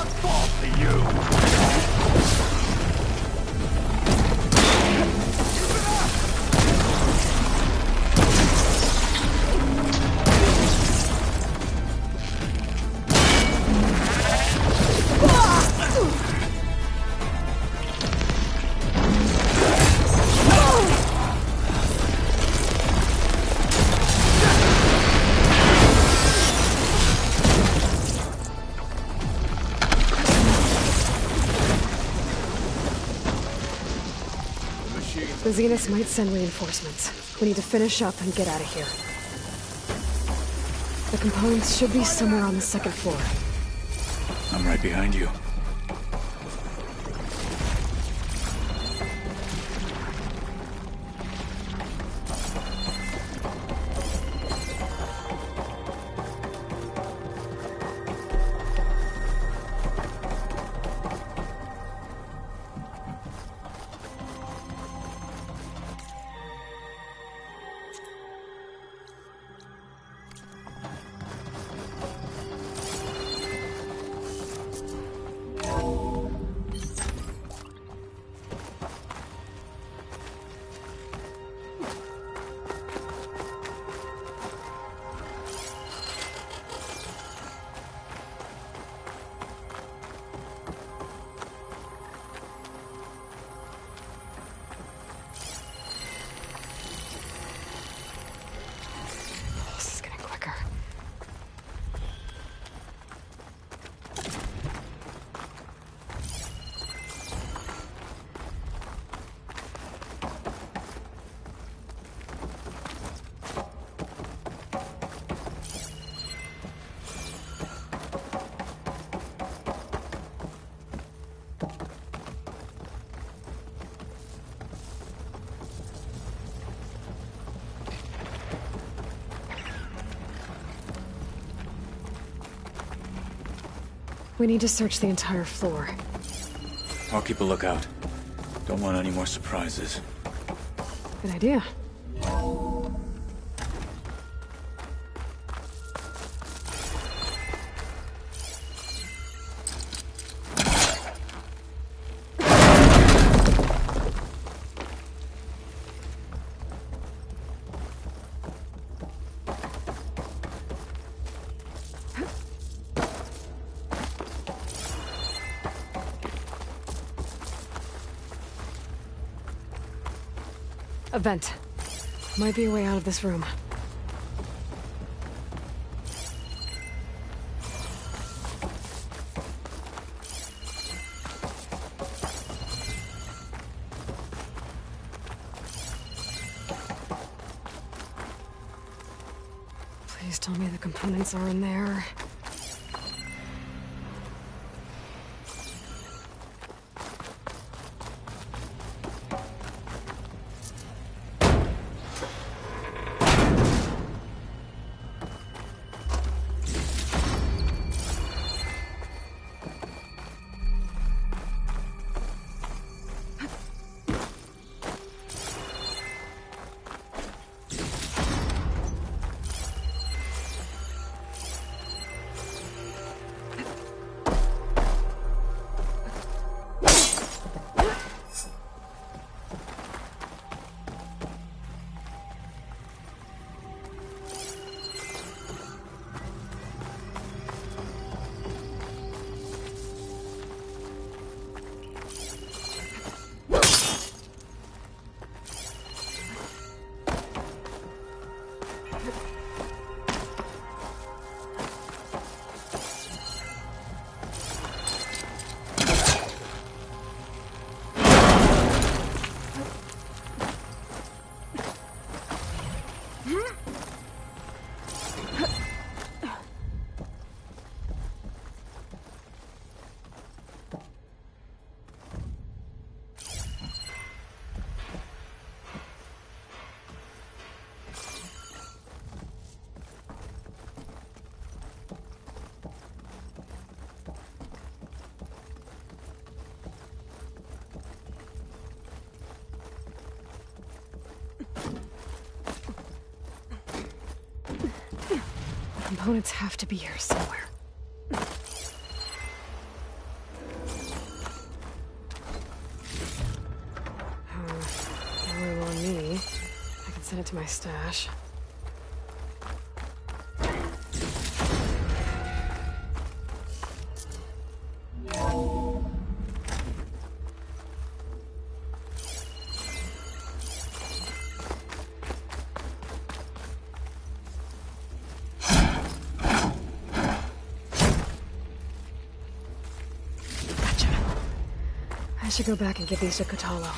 not fall to you! The Zeniths might send reinforcements. We need to finish up and get out of here. The components should be somewhere on the second floor. I'm right behind you. This is getting quicker. We need to search the entire floor. I'll keep a lookout. Don't want any more surprises. Good idea. A vent. Might be a way out of this room. Please tell me the components are in there. Components have to be here somewhere. head to my stash. Gotcha. I should go back and give these to Kotallo.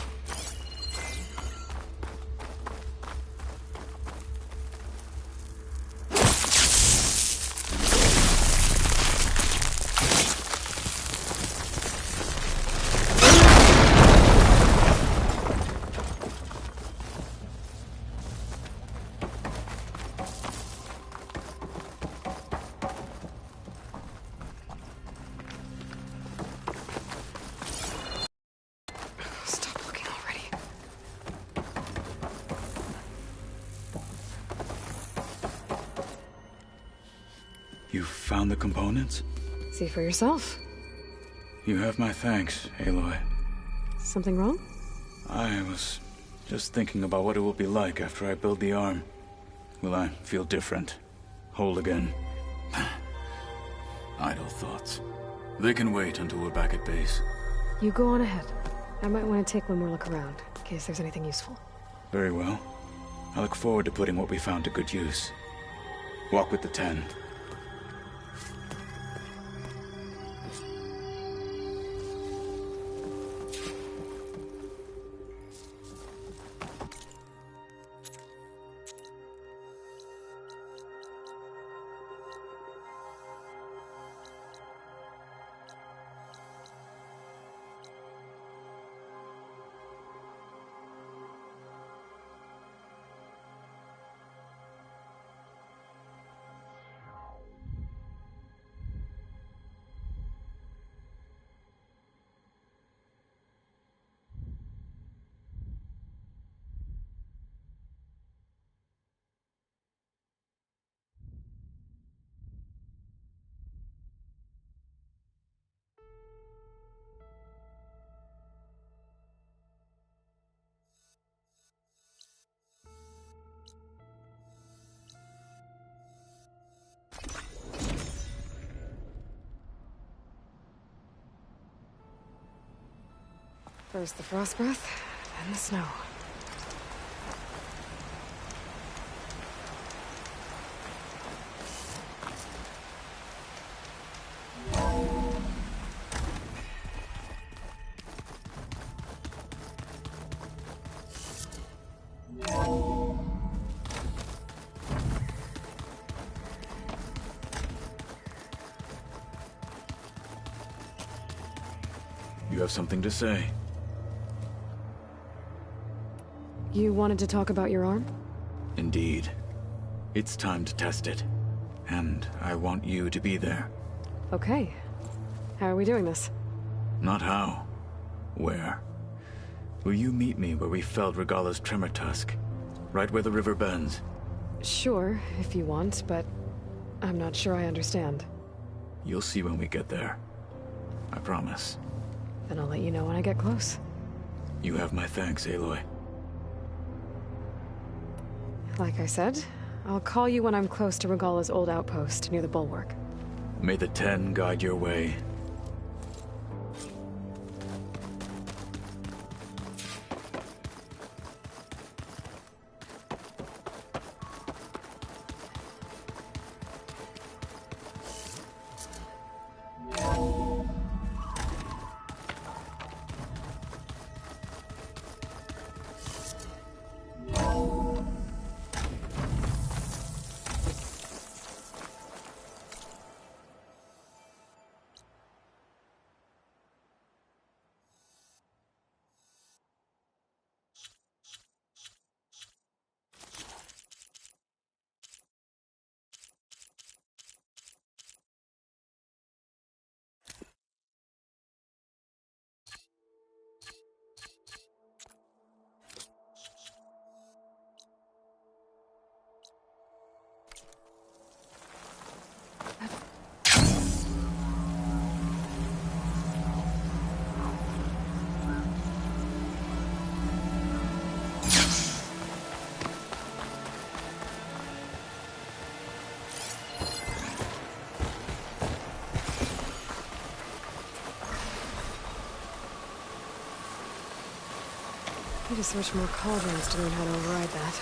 Stop looking already. You found the components? See for yourself. You have my thanks, Aloy. Something wrong? I was just thinking about what it will be like after I build the arm. Will I feel different? Whole again? Idle thoughts. They can wait until we're back at base. You go on ahead. I might want to take one more look around, in case there's anything useful. Very well. I look forward to putting what we found to good use. Walk with the 10. First the frost breath, then the snow. You have something to say? You wanted to talk about your arm? Indeed. It's time to test it. And I want you to be there. Okay. How are we doing this? Not how. Where? Will you meet me where we felled Regalla's Tremor Tusk? Right where the river bends? Sure, if you want, but I'm not sure I understand. You'll see when we get there. I promise. Then I'll let you know when I get close. You have my thanks, Aloy. Like I said, I'll call you when I'm close to Regalla's old outpost near the bulwark. May the 10 guide your way. Need to search more cauldrons to learn how to override that.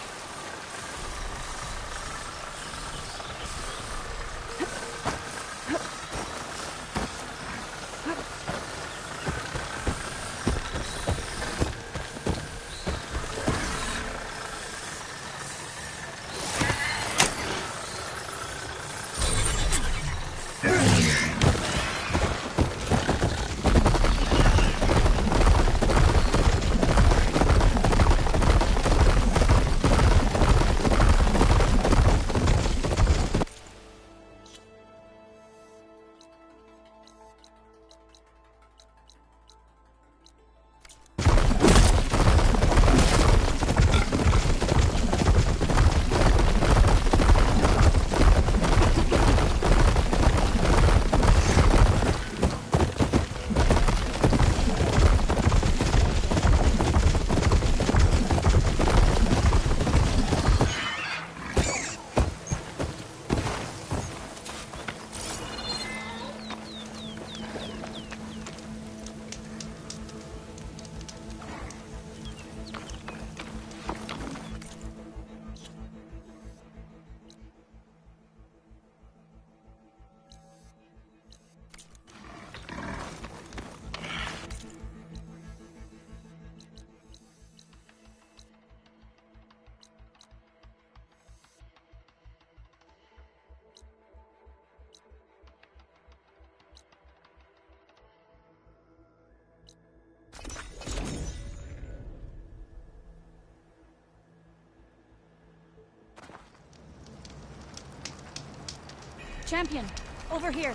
Champion, over here.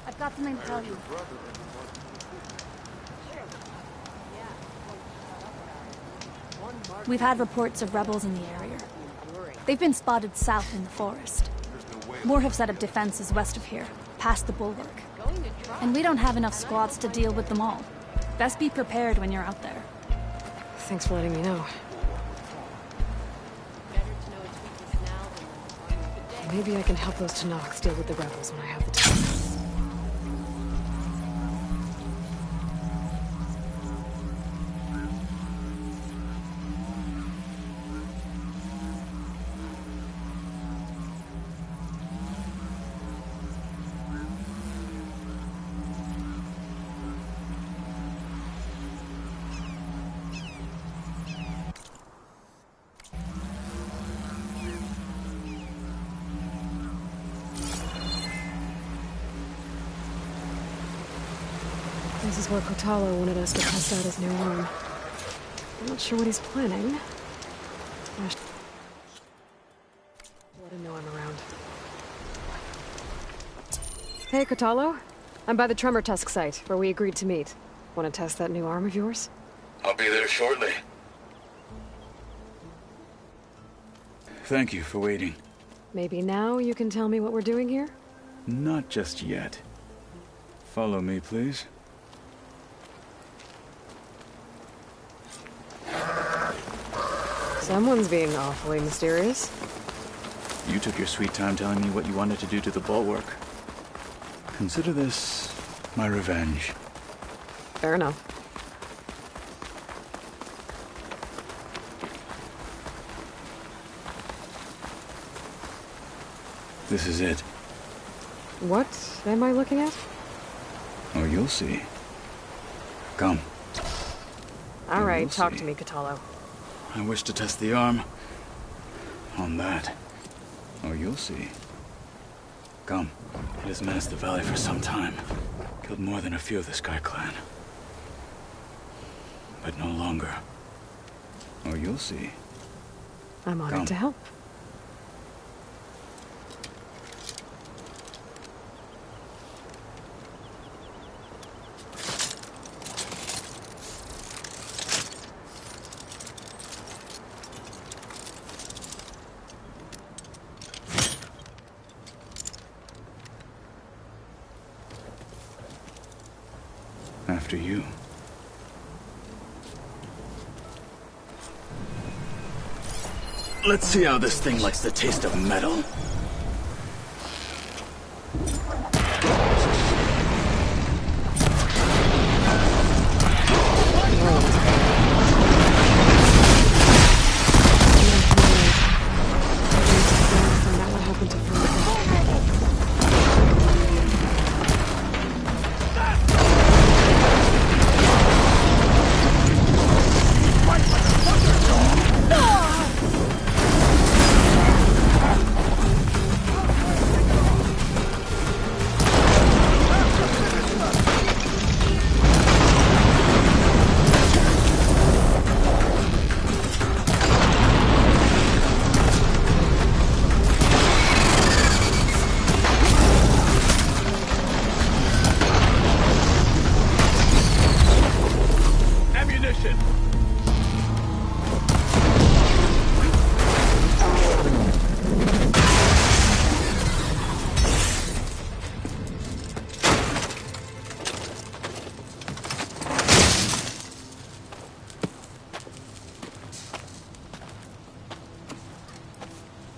I've got something to tell you. We've had reports of rebels in the area. They've been spotted south in the forest. More have set up defenses west of here, past the bulwark. And we don't have enough squads to deal with them all. Best be prepared when you're out there. Thanks for letting me know. Maybe I can help those Tenaks deal with the rebels when I have the time. This is where Kotallo wanted us to test out his new arm. I'm not sure what he's planning. I should let him know I'm around. Hey, Kotallo. I'm by the Tremor Tusk site, where we agreed to meet. Want to test that new arm of yours? I'll be there shortly. Thank you for waiting. Maybe now you can tell me what we're doing here? Not just yet. Follow me, please. Someone's being awfully mysterious. You took your sweet time telling me what you wanted to do to the bulwark. Consider this my revenge. Fair enough. This is it. What am I looking at? Oh, you'll see. Come. All right, We'll talk see. to me, Kotallo. I wish to test the arm on that. Oh, you'll see. Come. It has menaced the valley for some time. Killed more than a few of the Sky Clan. But no longer. Oh, you'll see. I'm honored Come. to help. After you. Let's see how this thing likes the taste of metal.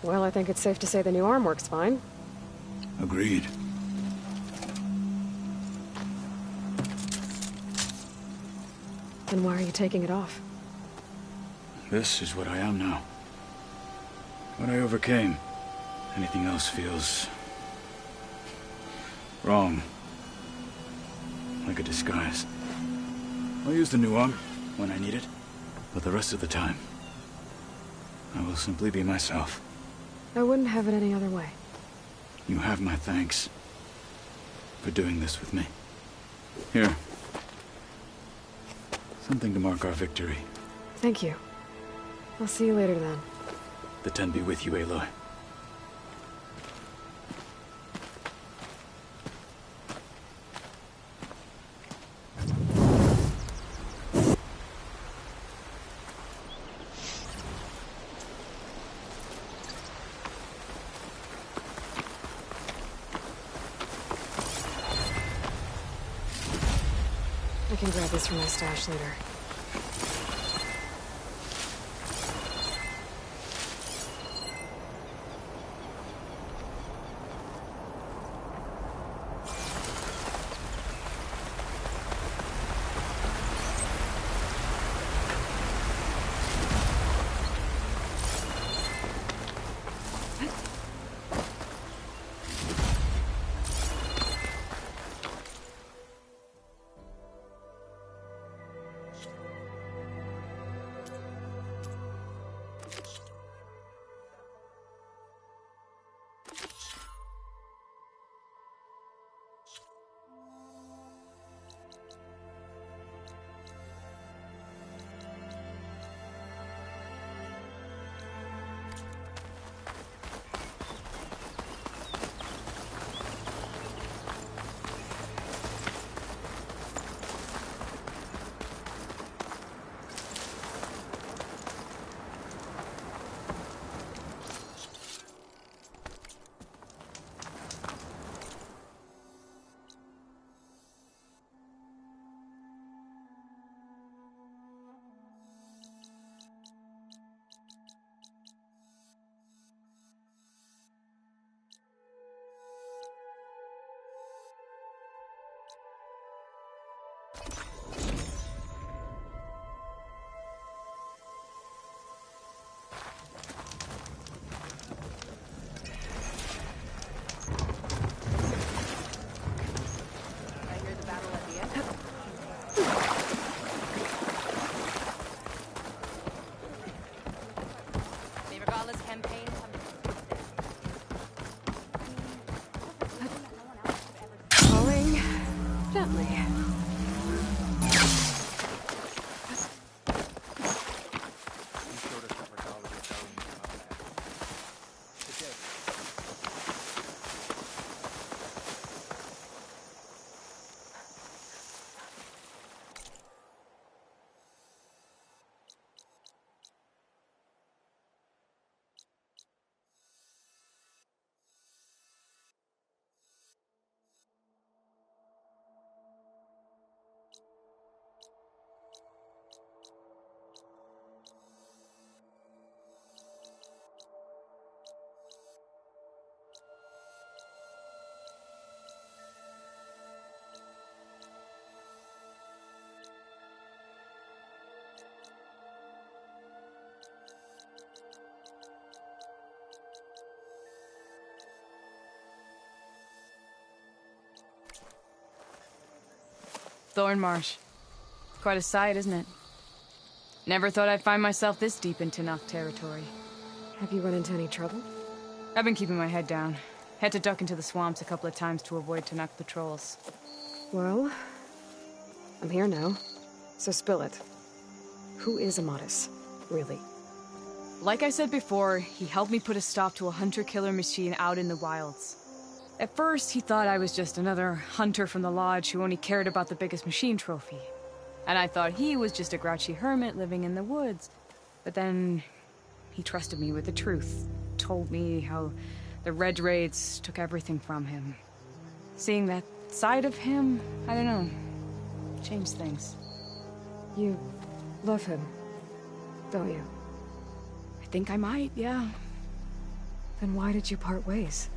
Well, I think it's safe to say the new arm works fine. Agreed. Then why are you taking it off? This is what I am now. What I overcame. Anything else feels... wrong. Like a disguise. I'll use the new arm when I need it, but the rest of the time, I will simply be myself. I wouldn't have it any other way. You have my thanks for doing this with me. Here. Something to mark our victory. Thank you. I'll see you later then. The Ten be with you, Aloy. I can grab this from my stash later. Falling gently. Thornmarsh. Quite a sight, isn't it? Never thought I'd find myself this deep into Noct territory. Have you run into any trouble? I've been keeping my head down. Had to duck into the swamps a couple of times to avoid Tenakth patrols. Well, I'm here now, so spill it. Who is Amadis, really? Like I said before, he helped me put a stop to a hunter-killer machine out in the wilds. At first, he thought I was just another hunter from the Lodge who only cared about the biggest machine trophy. And I thought he was just a grouchy hermit living in the woods. But then, he trusted me with the truth. Told me how the Red Raids took everything from him. Seeing that side of him, I don't know, changed things. You love him, don't you? I think I might, yeah. Then why did you part ways?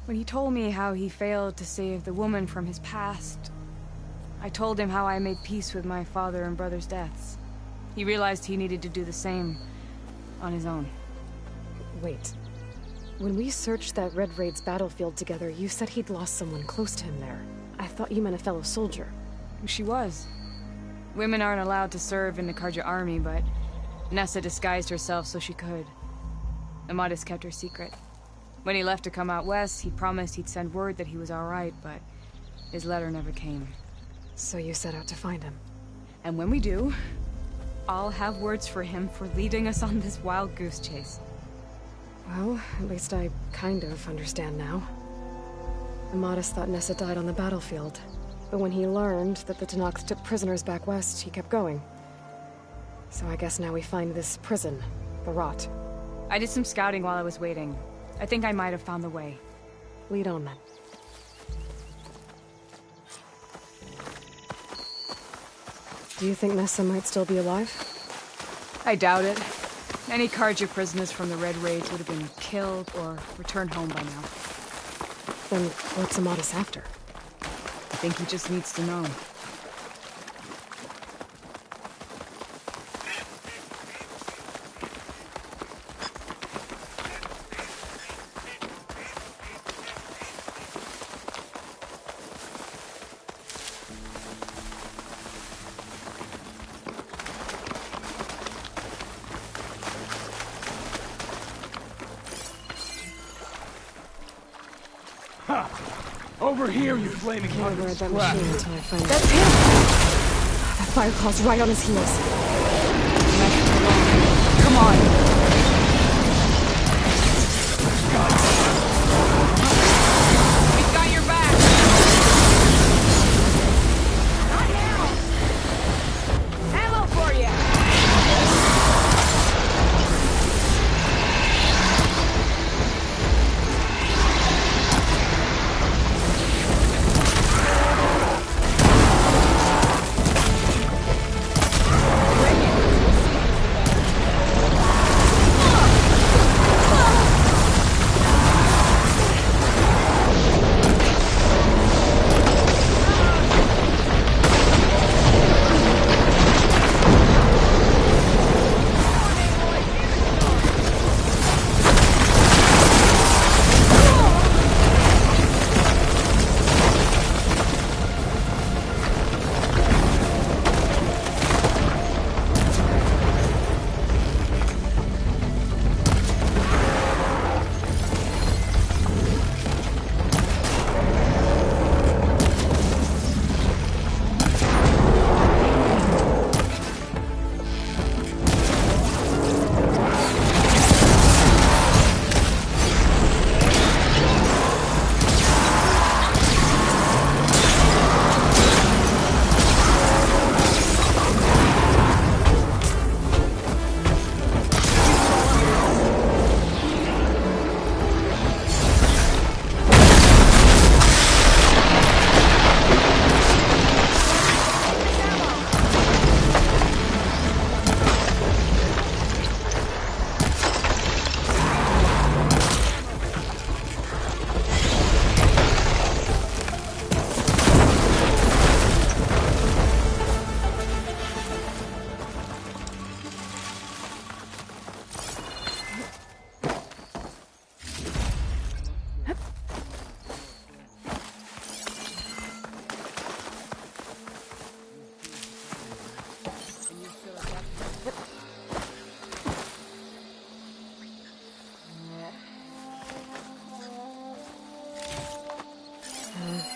When he told me how he failed to save the woman from his past, I told him how I made peace with my father and brother's deaths. He realized he needed to do the same on his own. Wait. When we searched that Red Raid's battlefield together, you said he'd lost someone close to him there. I thought you meant a fellow soldier. She was. Women aren't allowed to serve in the Carja army, but Nessa disguised herself so she could. Amadis kept her secret. When he left to come out west, he promised he'd send word that he was alright, but his letter never came. So you set out to find him. And when we do, I'll have words for him for leading us on this wild goose chase. Well, at least I kind of understand now. Amadis thought Nessa died on the battlefield, but when he learned that the Tenakth took prisoners back west, he kept going. So I guess now we find this prison, the Rot. I did some scouting while I was waiting. I think I might have found the way. Lead on then. Do you think Nessa might still be alive? I doubt it. Any Carja prisoners from the Red Raids would have been killed or returned home by now. Then what's Amadis after? I think he just needs to know. Over here, you flaming Can't hunk override of that scrap. machine until I find That's it. him! That Fireclaw's right on his heels. Come on! We've got your back! Not now! Ammo for you!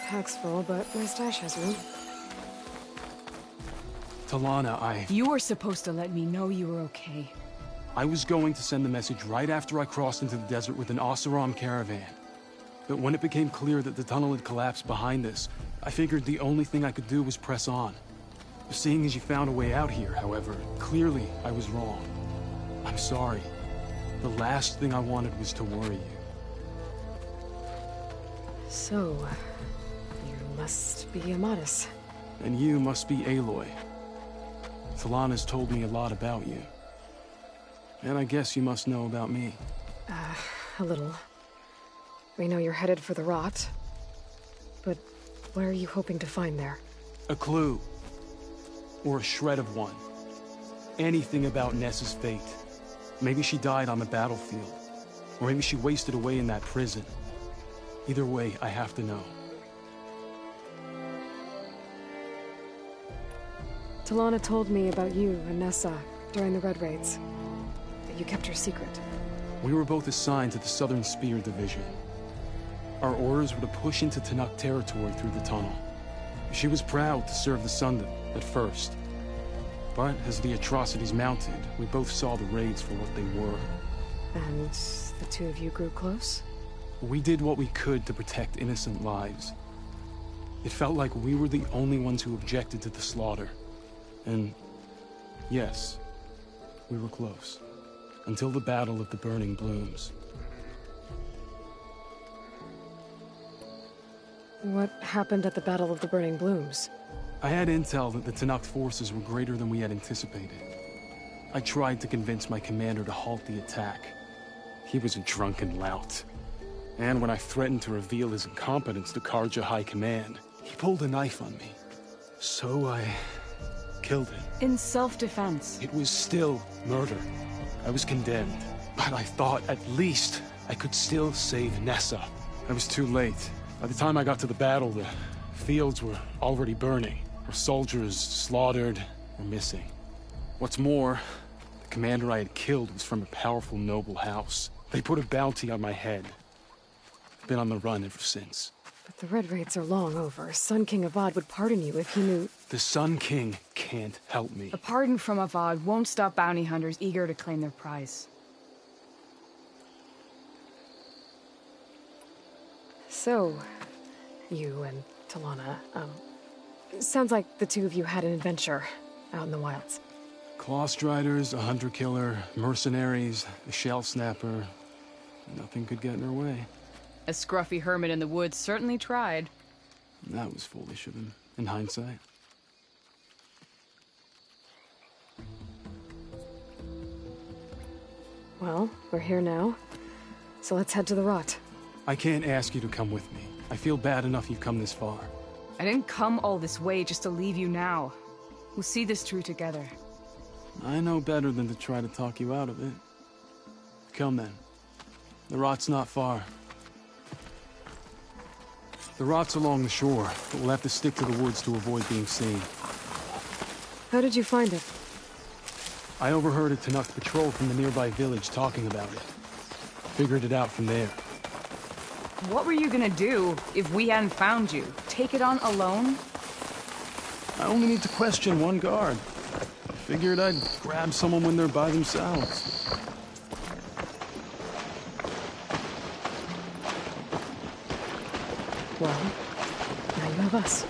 Pack's full, but my stash has room. Talana, You were supposed to let me know you were okay. I was going to send the message right after I crossed into the desert with an Oseram caravan. But when it became clear that the tunnel had collapsed behind us, I figured the only thing I could do was press on. Seeing as you found a way out here, however, clearly I was wrong. I'm sorry. The last thing I wanted was to worry you. So, you must be Amadis. And you must be Aloy. Talana's told me a lot about you. And I guess you must know about me. a little. We know you're headed for the rot. But what are you hoping to find there? A clue. Or a shred of one. Anything about Nessa's fate. Maybe she died on the battlefield. Or maybe she wasted away in that prison. Either way, I have to know. Talana told me about you and Nessa during the Red Raids. That you kept her secret. We were both assigned to the Southern Spear Division. Our orders were to push into Tenakth territory through the tunnel. She was proud to serve the Sundom at first. But as the atrocities mounted, we both saw the raids for what they were. And the two of you grew close? We did what we could to protect innocent lives. It felt like we were the only ones who objected to the slaughter. And yes, we were close. Until the Battle of the Burning Blooms. What happened at the Battle of the Burning Blooms? I had intel that the Tenakth forces were greater than we had anticipated. I tried to convince my commander to halt the attack. He was a drunken lout. And when I threatened to reveal his incompetence to Carja High Command, he pulled a knife on me. So I killed him. In self-defense. It was still murder. I was condemned. But I thought at least I could still save Nessa. I was too late. By the time I got to the battle, the fields were already burning. Our soldiers slaughtered or missing. What's more, the commander I had killed was from a powerful noble house. They put a bounty on my head. I've been on the run ever since. But the Red Raids are long over. Sun King Avad would pardon you if he knew... The Sun King can't help me. A pardon from Avad won't stop bounty hunters eager to claim their prize. So, you and Talana, sounds like the two of you had an adventure out in the wilds. Clawstriders, a hunter-killer, mercenaries, a shell snapper. Nothing could get in our way. A scruffy hermit in the woods certainly tried. That was foolish of him, in hindsight. Well, we're here now, so let's head to the rot. I can't ask you to come with me. I feel bad enough you've come this far. I didn't come all this way just to leave you now. We'll see this through together. I know better than to try to talk you out of it. Come then. The rot's not far. The rot's along the shore, but we'll have to stick to the woods to avoid being seen. How did you find it? I overheard a Tenakth patrol from the nearby village talking about it. Figured it out from there. What were you gonna do if we hadn't found you? Take it on alone? I only need to question one guard. Figured I'd grab someone when they're by themselves. Well, now you have us.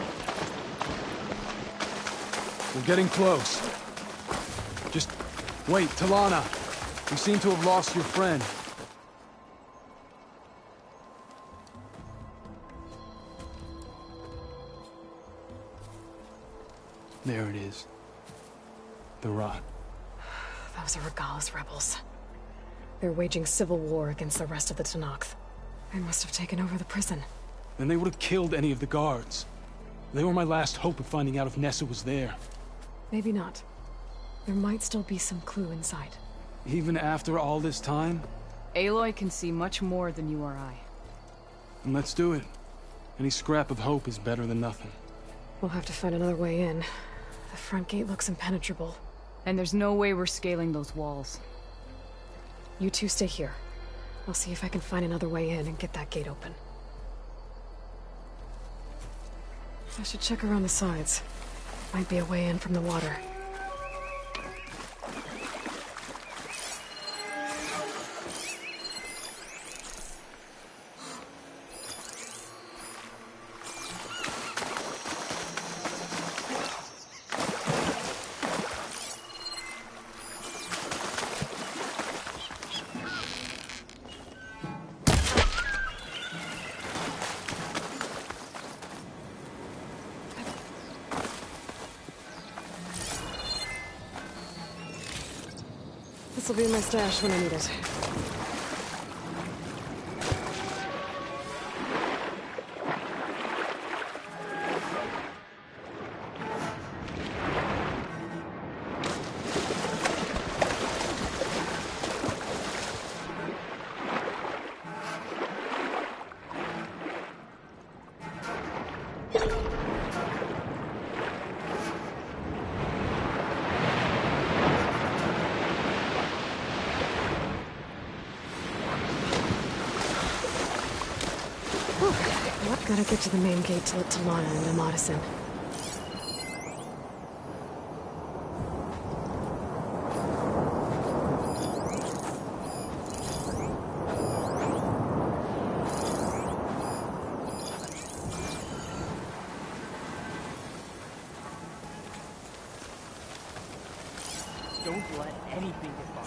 We're getting close. Just wait, Talana. You seem to have lost your friend. There it is. The rot. Those are Regalla's rebels. They're waging civil war against the rest of the Tenakth. They must have taken over the prison. Then they would have killed any of the guards. They were my last hope of finding out if Nessa was there. Maybe not. There might still be some clue inside. Even after all this time? Aloy can see much more than you or I. And let's do it. Any scrap of hope is better than nothing. We'll have to find another way in. The front gate looks impenetrable. And there's no way we're scaling those walls. You two stay here. I'll see if I can find another way in and get that gate open. I should check around the sides. Might be a way in from the water. This'll be my stash when I need it. gotta get to the main gate to let Talana and Amatis in. Don't let anything get by.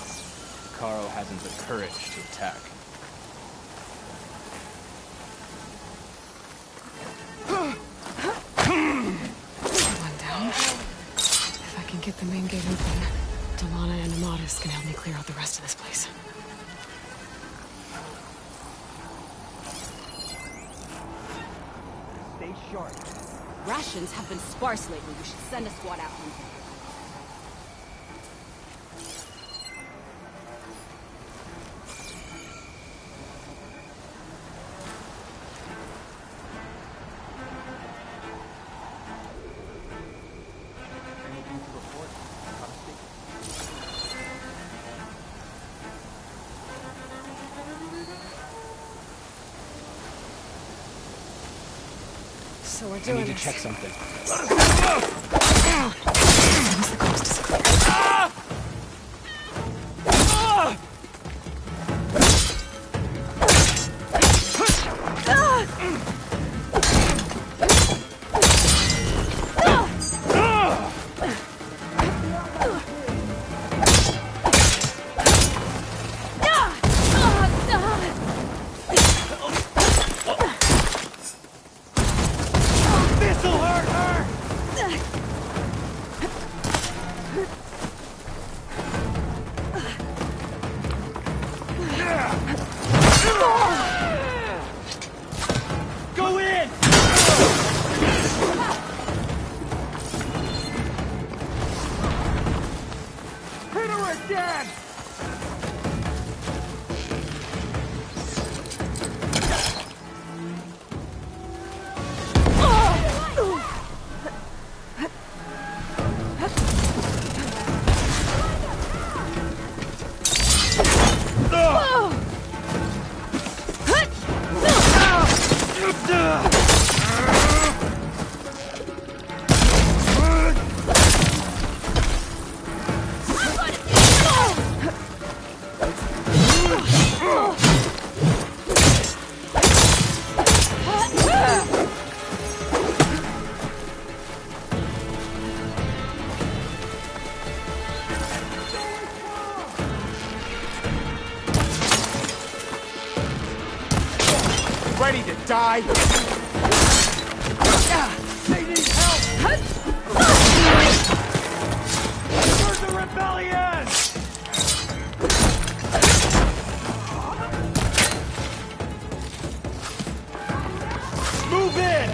Karo hasn't the courage to attack. One down. If I can get the main gate open, Talana and Amatis can help me clear out the rest of this place. Stay sharp. Rations have been sparse lately. We should send a squad out hunting. So we're I doing need to this. check something. As soon as the coast is clear. This'll hurt her! Go in! Hit her again! Ready to die? They need help! For the rebellion! Move in!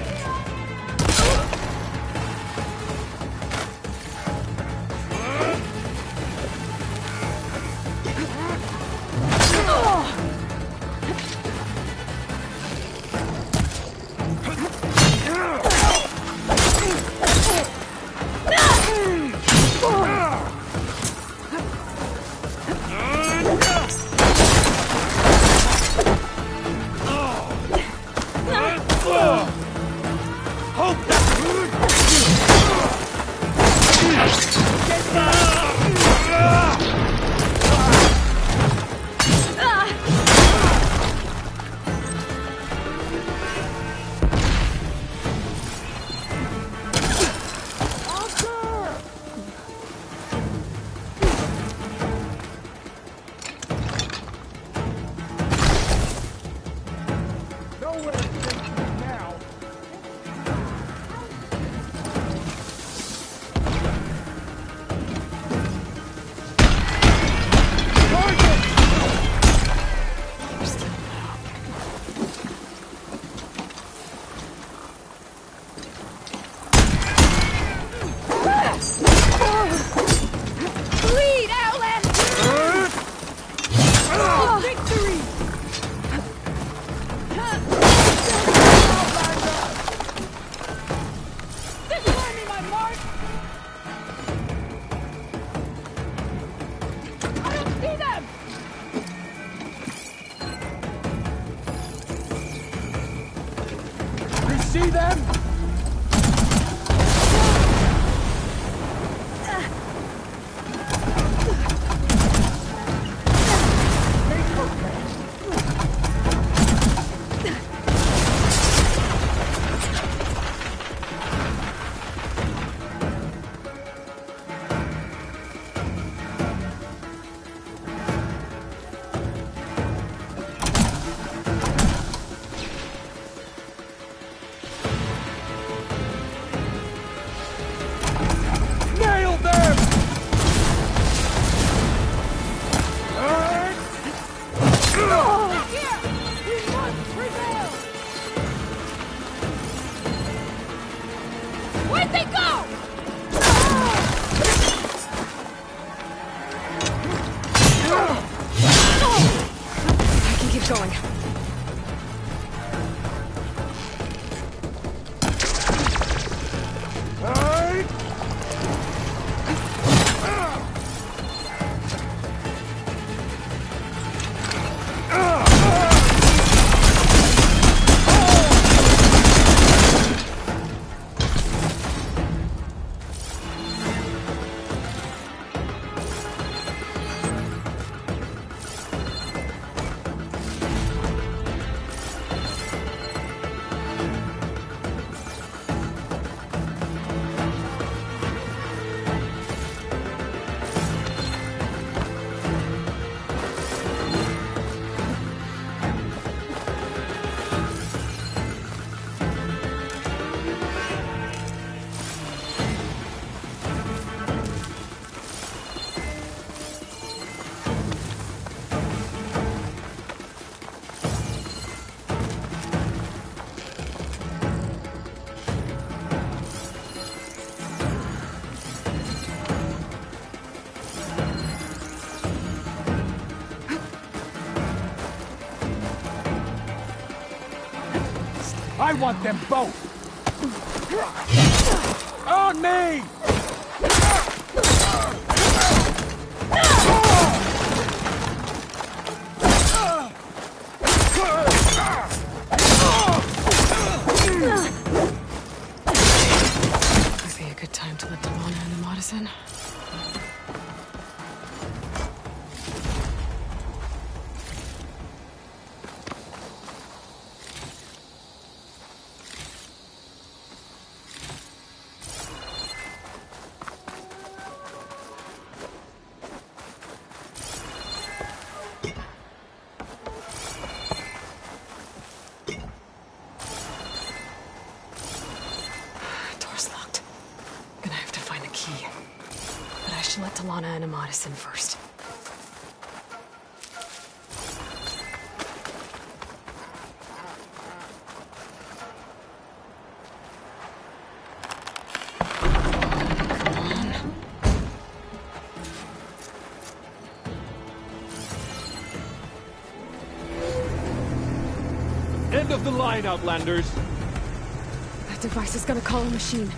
I want them both! On me! Is he a good time to let Delana and Amatis in? Door's locked. Gonna have to find a key. But I should let Delana and Amatis in first. End of the line, Outlanders! That device is gonna call a machine.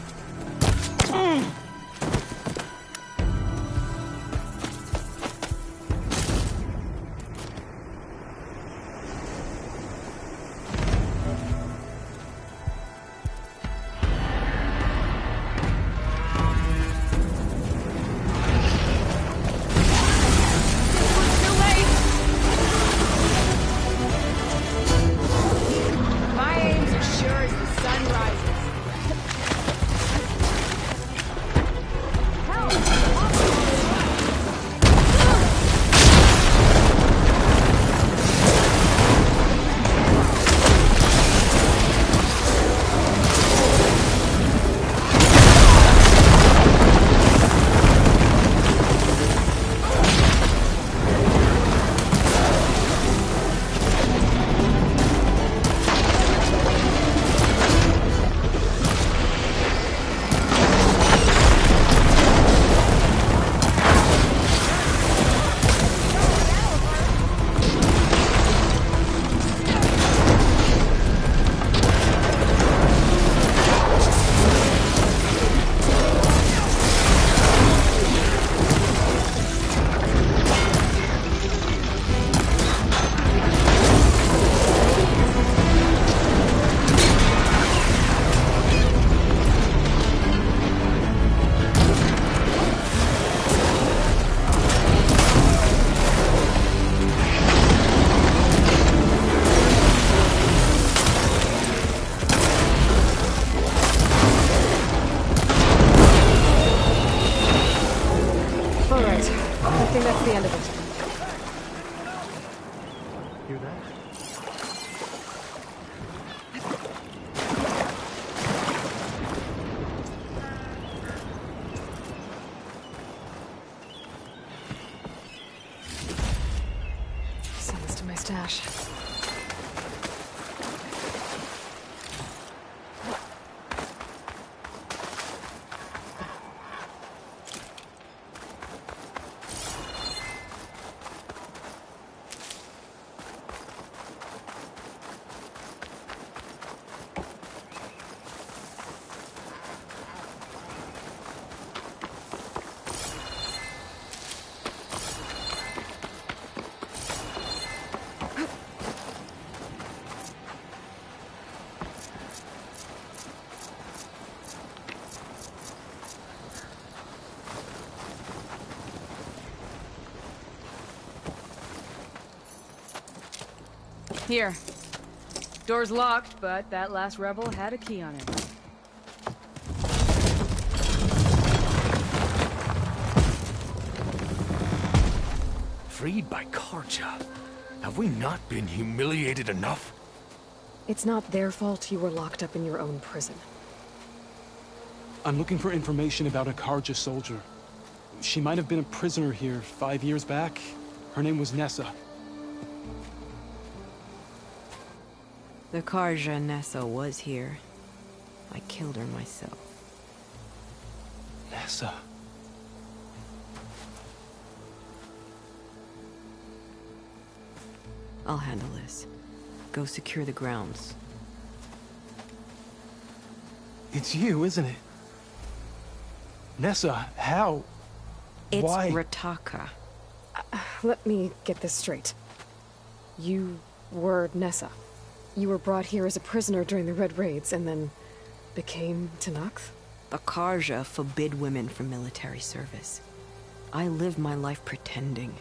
My aim's as sure as the sun rises. I think that's the end of it. Hear that? Send this to my stash. Here. Door's locked, but that last rebel had a key on it. Freed by Carja. Have we not been humiliated enough? It's not their fault you were locked up in your own prison. I'm looking for information about a Carja soldier. She might have been a prisoner here 5 years back. Her name was Nessa. The Carja Nessa was here. I killed her myself. Nessa. I'll handle this. Go secure the grounds. It's you, isn't it? Nessa, how? It's Why? Rataka. Let me get this straight. You were Nessa. You were brought here as a prisoner during the Red Raids and then became Tenakth? The Carja forbid women from military service. I lived my life pretending,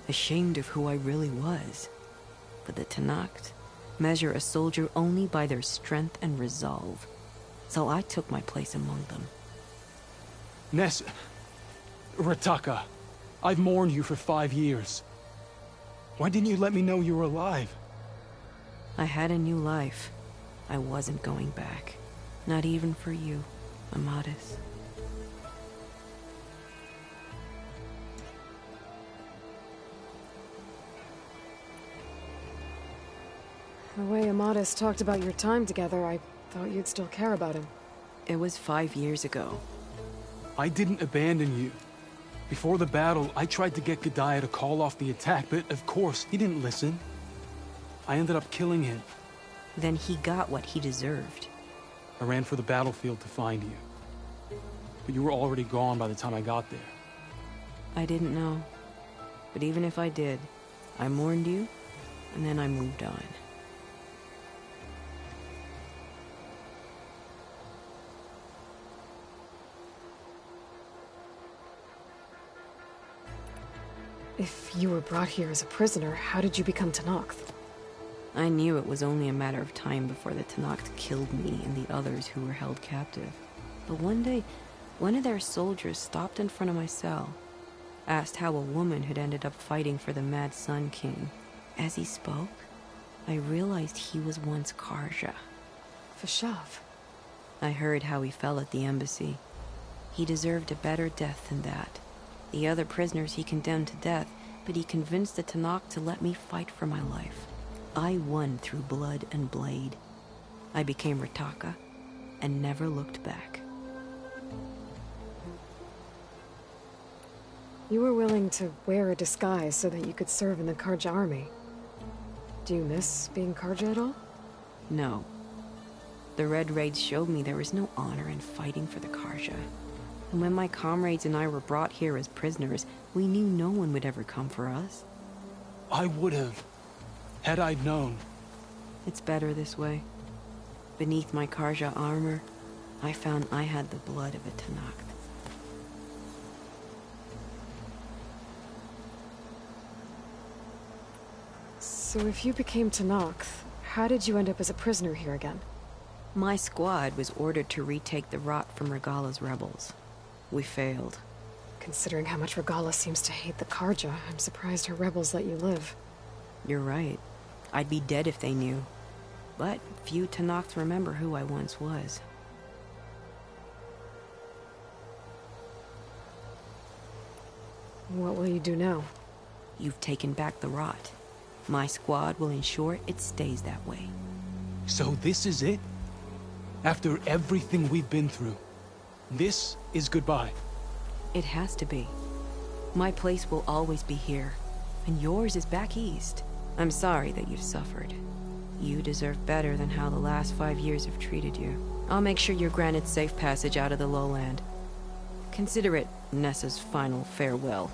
ashamed of who I really was. But the Tenakth measure a soldier only by their strength and resolve. So I took my place among them. Nessa... Rataka, I've mourned you for 5 years. Why didn't you let me know you were alive? I had a new life. I wasn't going back. Not even for you, Amadis. The way Amadis talked about your time together, I thought you'd still care about him. It was 5 years ago. I didn't abandon you. Before the battle, I tried to get Gudaya to call off the attack, but of course, he didn't listen. I ended up killing him. Then he got what he deserved. I ran for the battlefield to find you. But you were already gone by the time I got there. I didn't know. But even if I did, I mourned you, and then I moved on. If you were brought here as a prisoner, how did you become Tenakth? I knew it was only a matter of time before the Tenakth killed me and the others who were held captive. But one day, one of their soldiers stopped in front of my cell, asked how a woman had ended up fighting for the Mad Sun King. As he spoke, I realized he was once Carja. Vashav. I heard how he fell at the embassy. He deserved a better death than that. The other prisoners he condemned to death, but he convinced the Tenakth to let me fight for my life. I won through blood and blade. I became Rataka, and never looked back. You were willing to wear a disguise so that you could serve in the Carja army. Do you miss being Carja at all? No. The Red Raids showed me there was no honor in fighting for the Carja. And when my comrades and I were brought here as prisoners, we knew no one would ever come for us. I would have, had I known. It's better this way. Beneath my Carja armor, I found I had the blood of a Tenakth. So if you became Tenakth, how did you end up as a prisoner here again? My squad was ordered to retake the Rot from Regala's rebels. We failed. Considering how much Regala seems to hate the Carja, I'm surprised her rebels let you live. You're right. I'd be dead if they knew. But few Tenakth remember who I once was. What will you do now? You've taken back the Rot. My squad will ensure it stays that way. So this is it? After everything we've been through, this is goodbye? It has to be. My place will always be here, and yours is back east. I'm sorry that you've suffered. You deserve better than how the last 5 years have treated you. I'll make sure you're granted safe passage out of the lowland. Consider it Nessa's final farewell.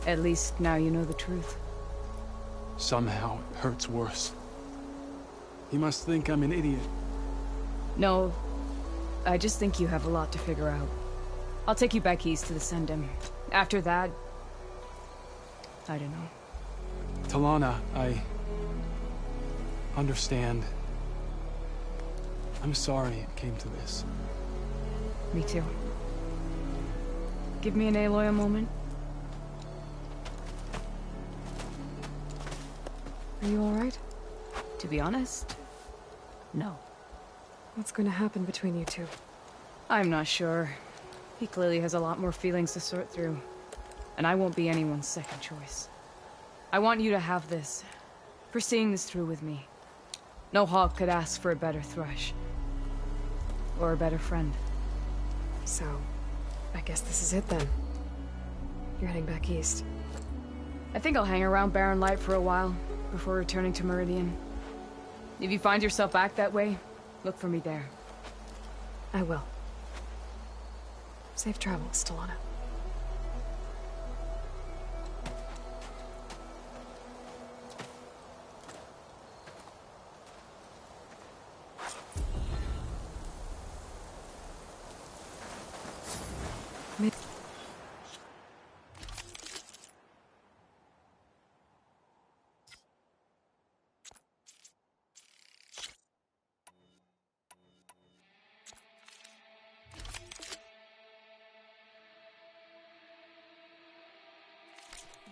At least now you know the truth. Somehow it hurts worse. He must think I'm an idiot. No, I just think you have a lot to figure out. I'll take you back east to the Sendem. After that, I don't know. Talana, I understand. I'm sorry it came to this. Me too. Give me an Aloy a moment. Are you alright? To be honest, no. What's going to happen between you two? I'm not sure. He clearly has a lot more feelings to sort through. And I won't be anyone's second choice. I want you to have this. For seeing this through with me. No hawk could ask for a better thrush. Or a better friend. So, I guess this is it then. You're heading back east. I think I'll hang around Barren Light for a while. before returning to Meridian. If you find yourself back that way, look for me there. I will. Safe travels, Talana.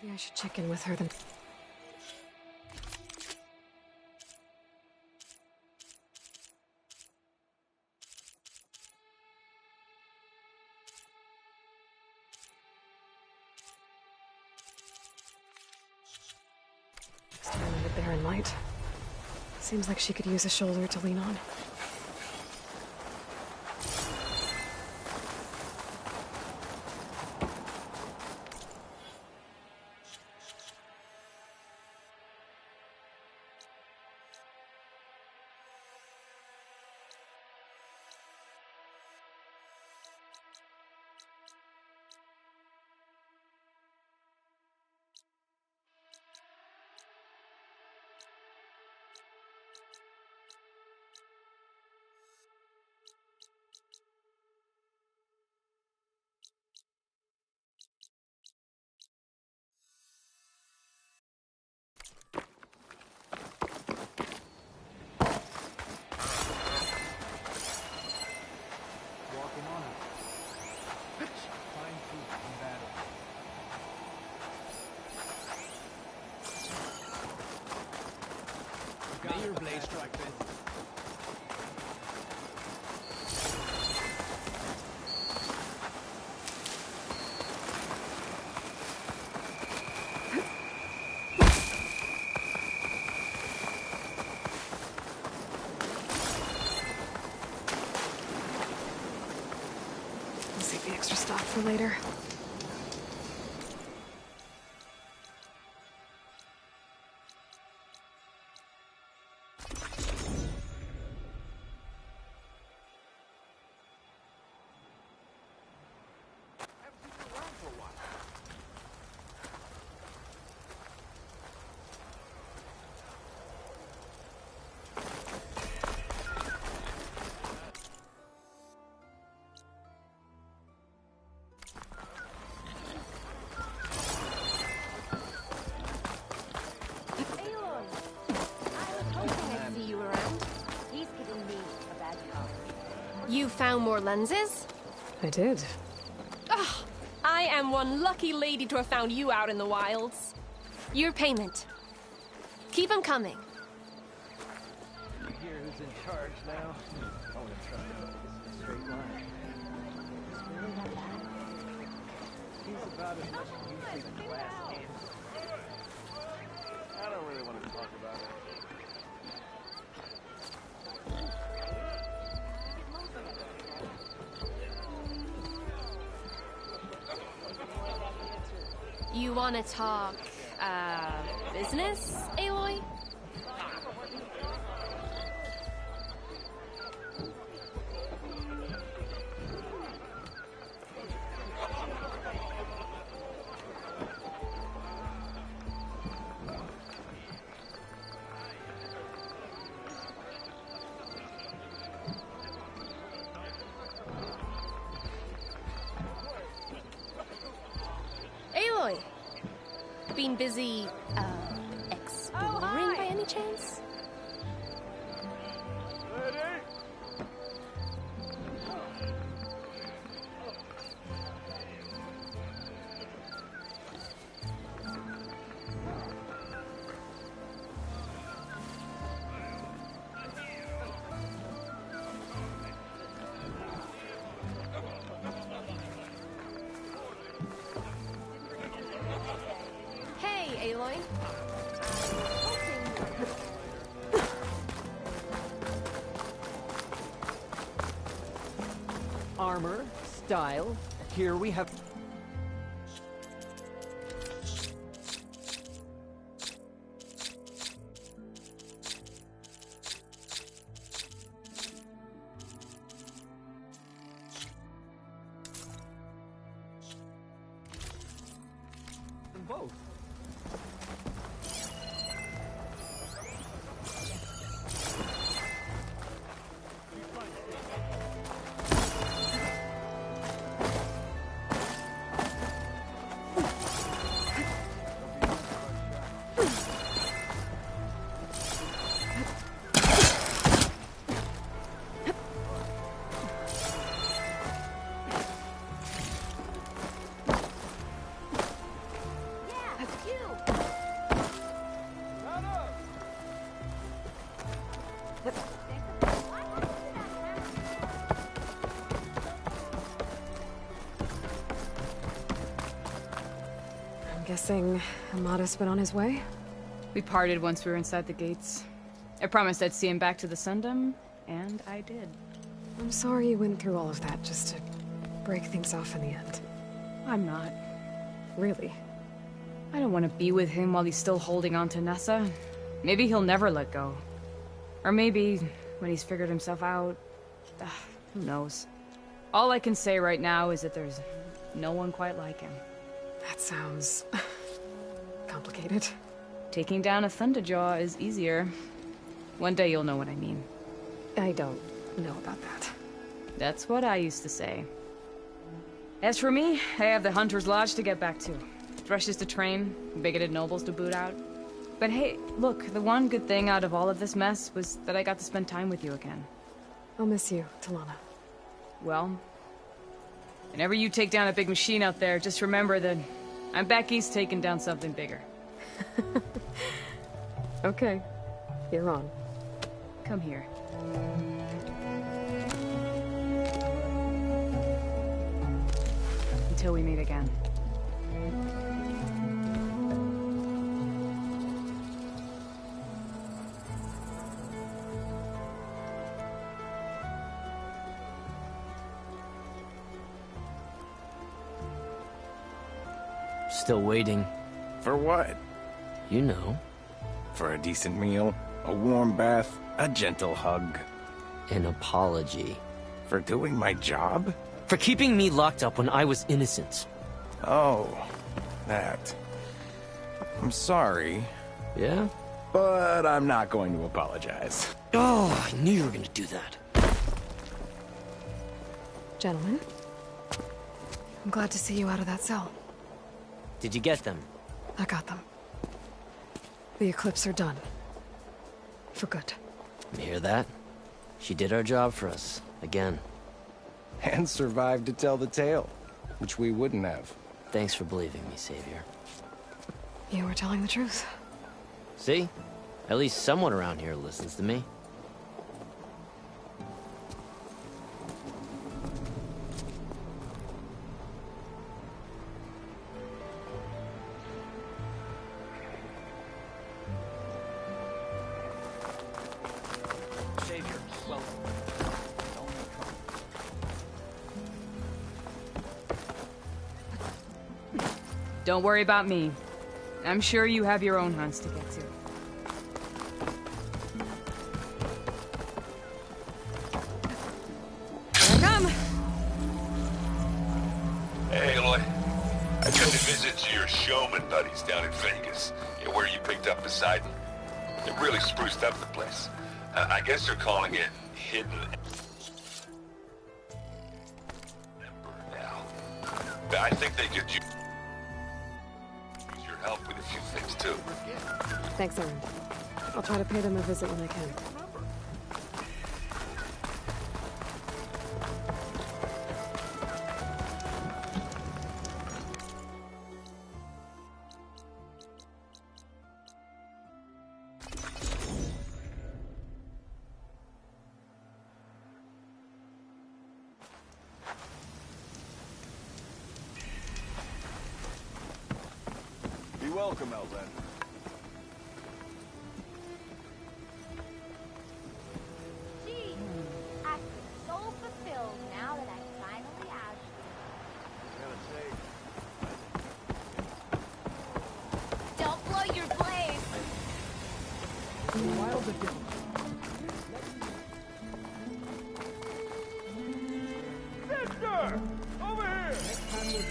Maybe I should check in with her then. Staring at the barren light. Seems like she could use a shoulder to lean on. May your blade strike then. I'll save the extra stock for later. You found more lenses? I did. Ugh, I am one lucky lady to have found you out in the wilds. Your payment. Keep them coming. You hear who's in charge now? I want to try to this is a straight line. It's really not bad. He's about as much use as a glass hand. I don't really want to talk about it. You want to talk, business, Aloy? Aloy! Been busy, exploring by any chance? Hey, Aloy. Armor, style. Here we have. Guessing Amade's been on his way? We parted once we were inside the gates. I promised I'd see him back to the Sundom, and I did. I'm sorry you went through all of that just to break things off in the end. I'm not. Really? I don't want to be with him while he's still holding on to Nessa. Maybe he'll never let go. Or maybe when he's figured himself out... who knows? All I can say right now is that there's no one quite like him. That sounds... complicated. Taking down a Thunderjaw is easier. One day you'll know what I mean. I don't know about that. That's what I used to say. As for me, I have the Hunter's Lodge to get back to. Thrushes to train, bigoted nobles to boot out. But hey, look, the one good thing out of all of this mess was that I got to spend time with you again. I'll miss you, Talana. Well, whenever you take down a big machine out there, just remember that I'm back east taking down something bigger. Okay, you're on. Come here. Until we meet again. Still waiting. For what? You know. For a decent meal, a warm bath, a gentle hug. An apology. For doing my job? For keeping me locked up when I was innocent. Oh, that. I'm sorry. Yeah? But I'm not going to apologize. Oh, I knew you were gonna do that. Gentlemen, I'm glad to see you out of that cell. Did you get them? I got them. The Eclipse are done. For good. You hear that? She did our job for us. Again. And survived to tell the tale. Which we wouldn't have. Thanks for believing me, Savior. You were telling the truth. See? At least someone around here listens to me. Don't worry about me. I'm sure you have your own hunts to get to. Here I come! Hey, Aloy. I got to visit your showman buddies down in Vegas. Yeah, where you picked up Poseidon. They really spruced up the place. I guess they're calling it Hidden Ember now. I think they could use your help with a few things, too. Thanks, Aaron. I'll try to pay them a visit when I can. Be welcome, Outlander. Gee, I feel so fulfilled now that I finally have you. Don't blow your blaze! Wild again. Sister! Over here!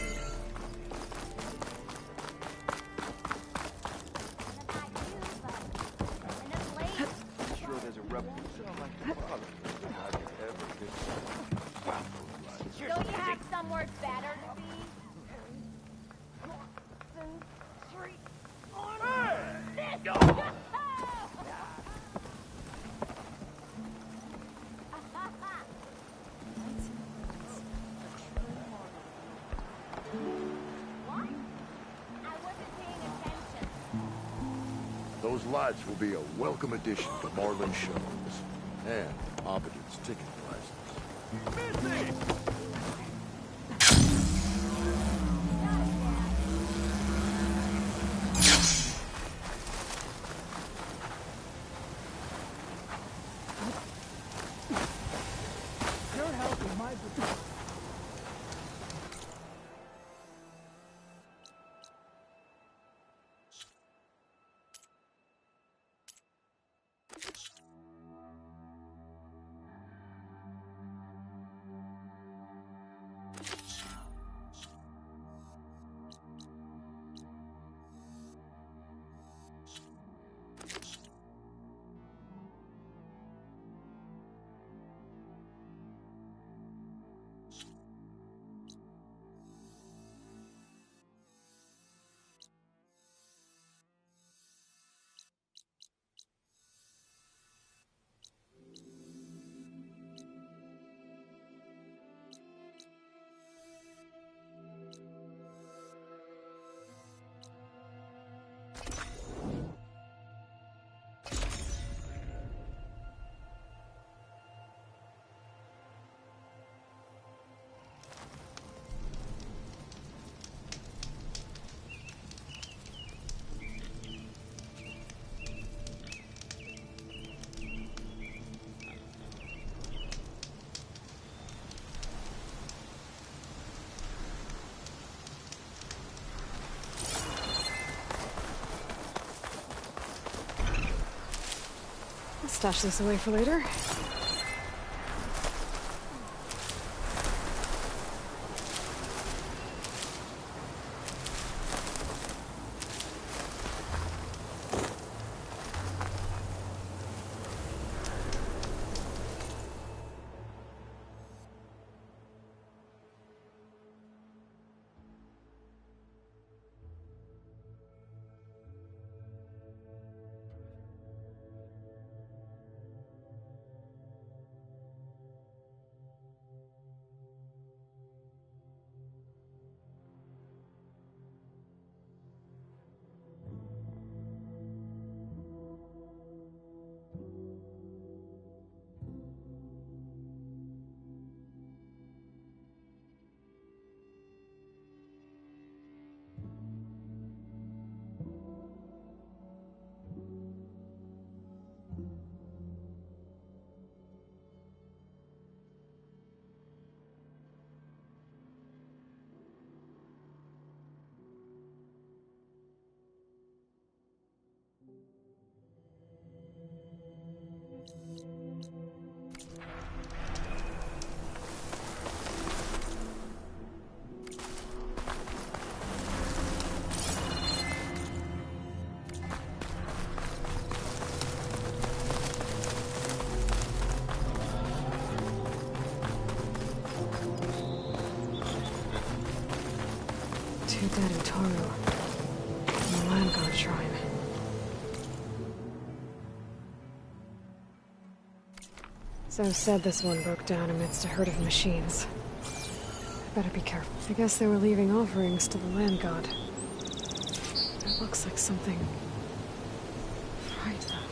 Sure there's a rebel who sound like your father. How you ever get Don't you have somewhere better to be? Those lights will be a welcome addition to Marlin shows. And Abaddon's ticket prices. Missy! stash this away for later. Dead in Toru. And the Land God Shrine. So said this one broke down amidst a herd of machines. I better be careful. I guess they were leaving offerings to the Land God. It looks like something fried them.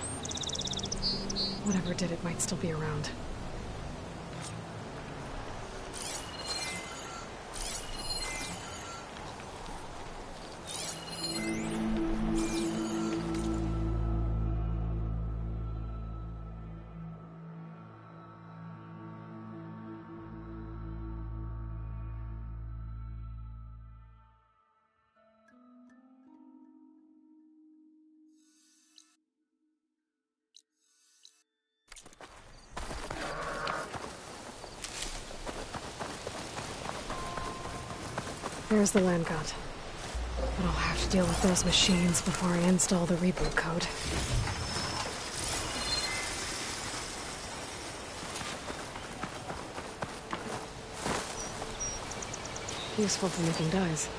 Whatever did it might still be around. There's the Land God. But I'll have to deal with those machines before I install the reboot code. Useful for making dyes.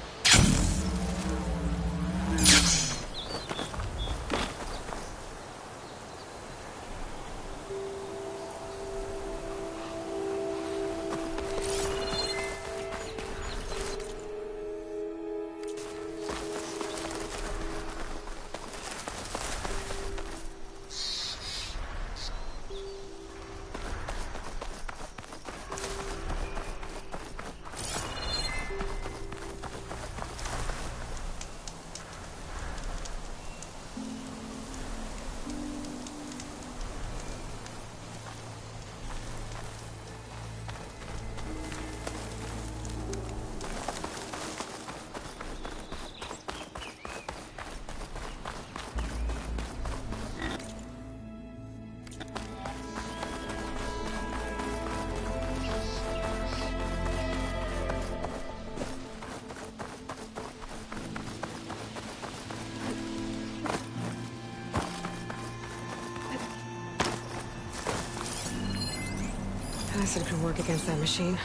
Acid can work against that machine.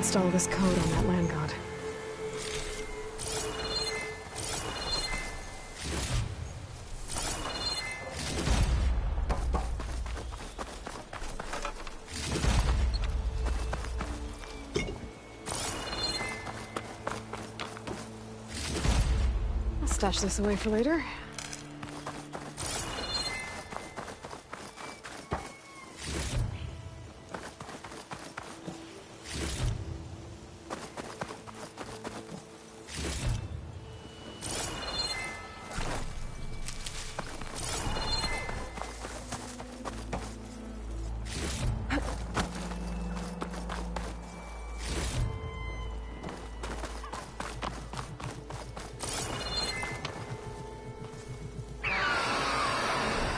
install this code on that land god. I'll stash this away for later.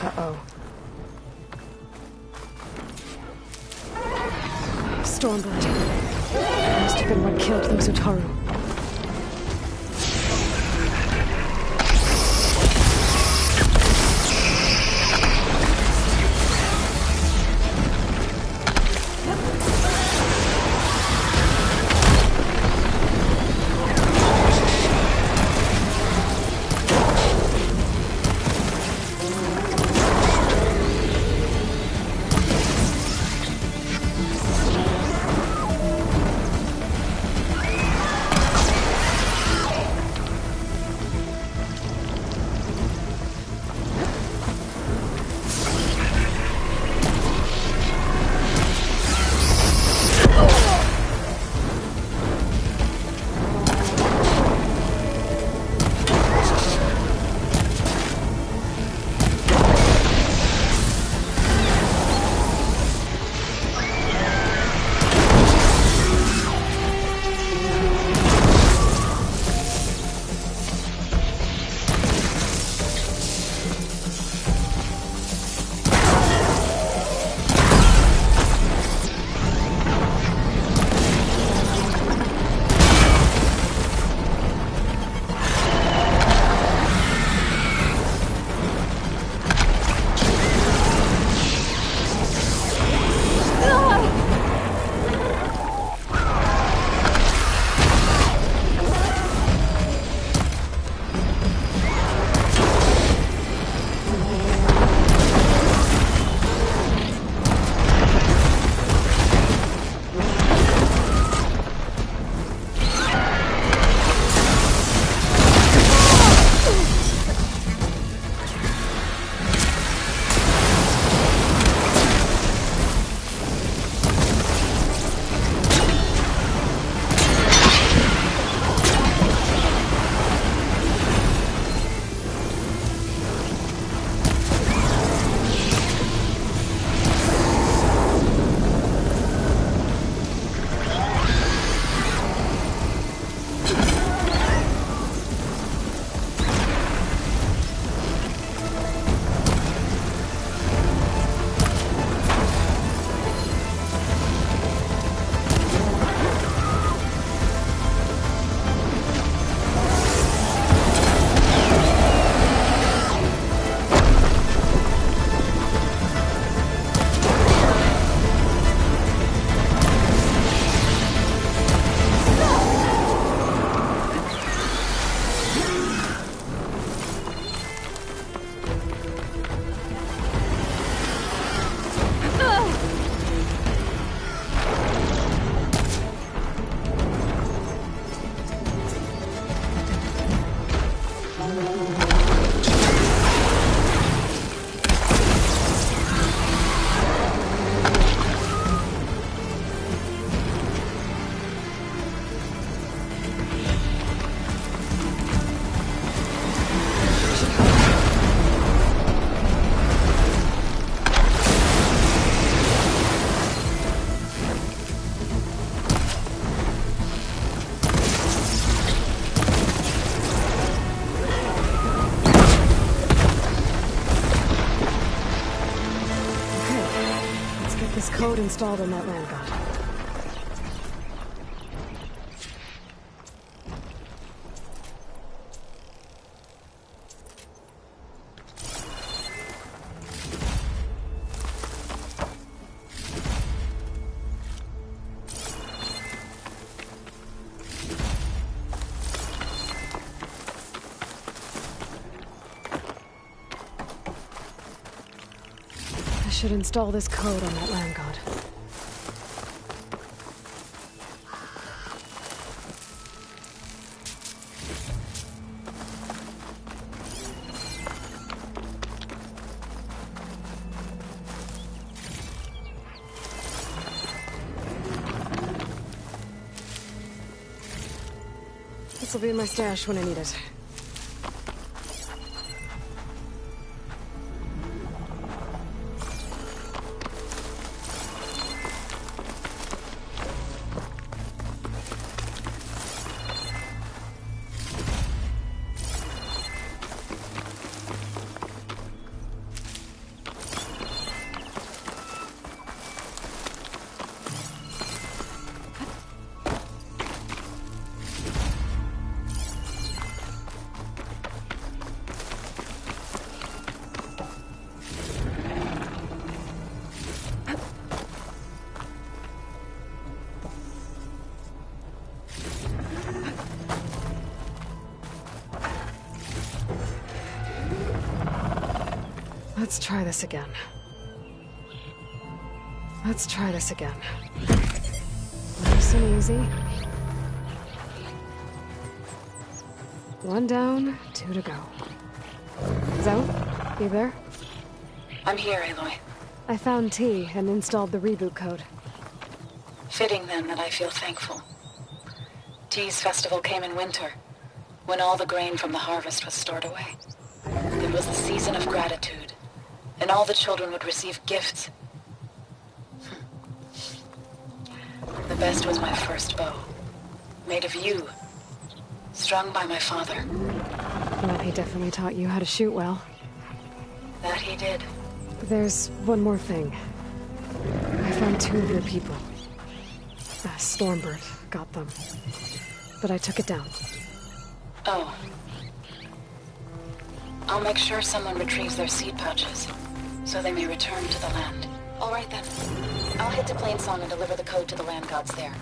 Uh-oh. Stormblood. Must have been what killed those Utaru. Code installed on that land god. should install this code on that land god. This'll be in my stash when I need it. Let's try this again. Let's try this again. Nice and easy. One down, 2 to go. Zoe, you there? I'm here, Aloy. I found T and installed the reboot code. Fitting then that I feel thankful. T's festival came in winter, when all the grain from the harvest was stored away. It was the season of gratitude, and all the children would receive gifts. The best was my first bow, made of yew, strung by my father. Well, he definitely taught you how to shoot well. That he did. There's one more thing. I found 2 of your people. Stormbird got them. But I took it down. Oh. I'll make sure someone retrieves their seed pouches, so they may return to the land. All right then. I'll head to Plainsong and deliver the code to the land gods there.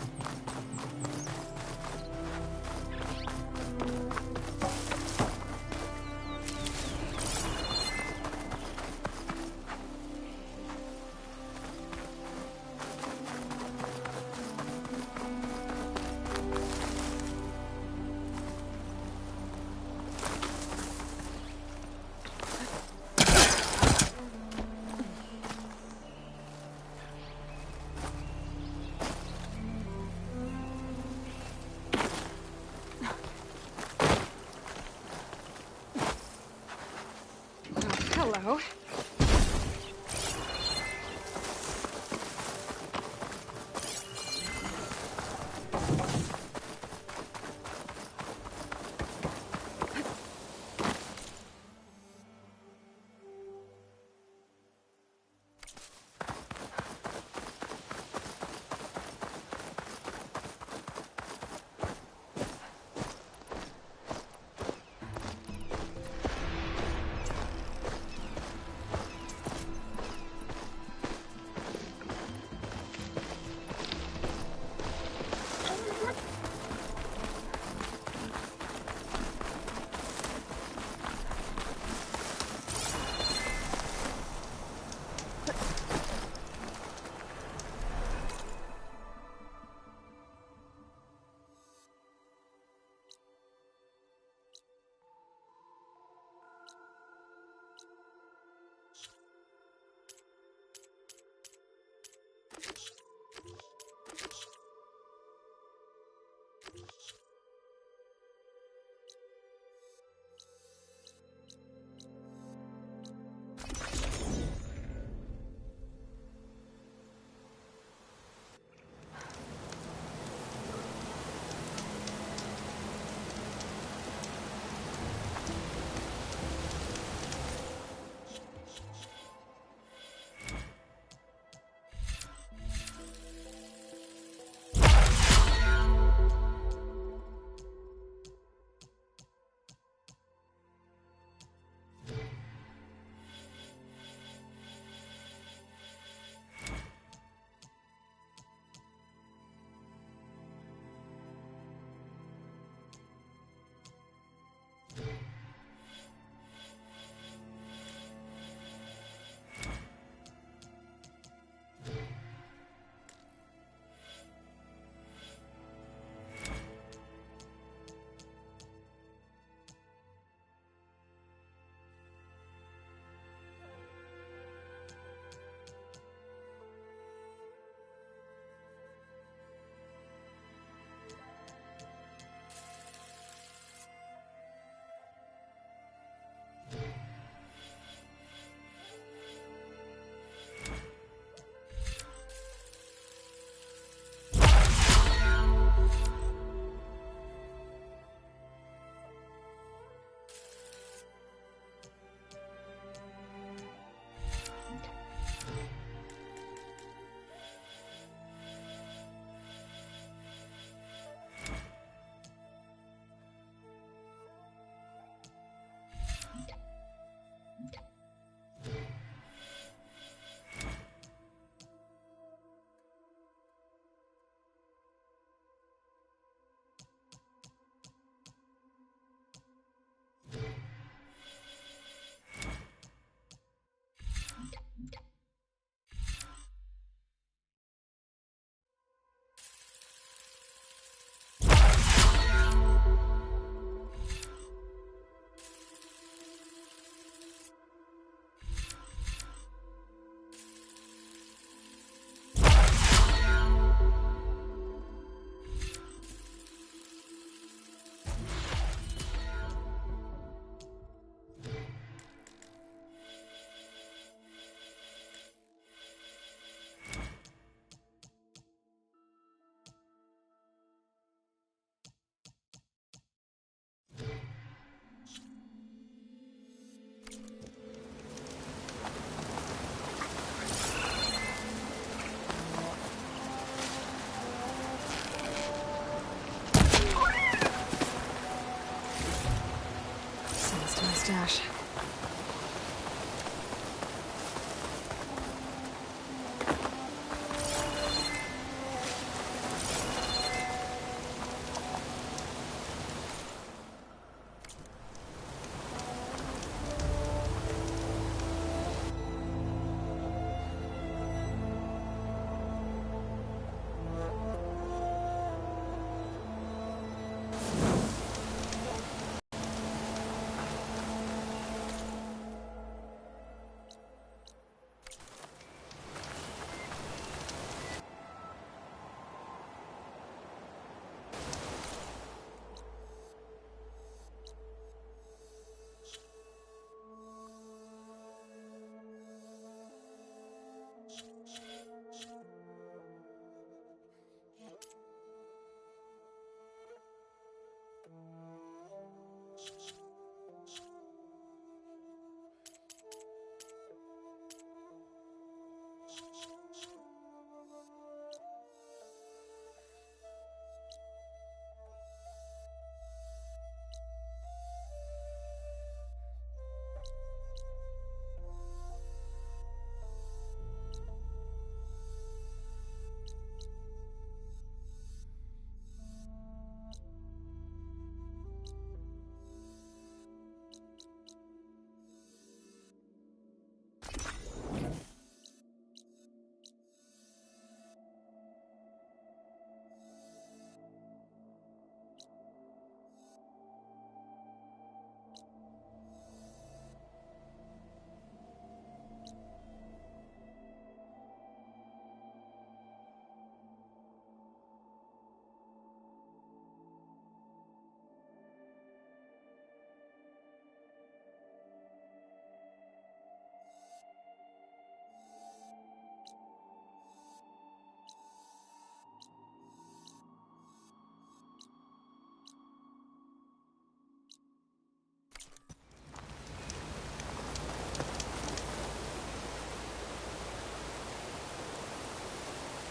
Hello. Sounds to my stash.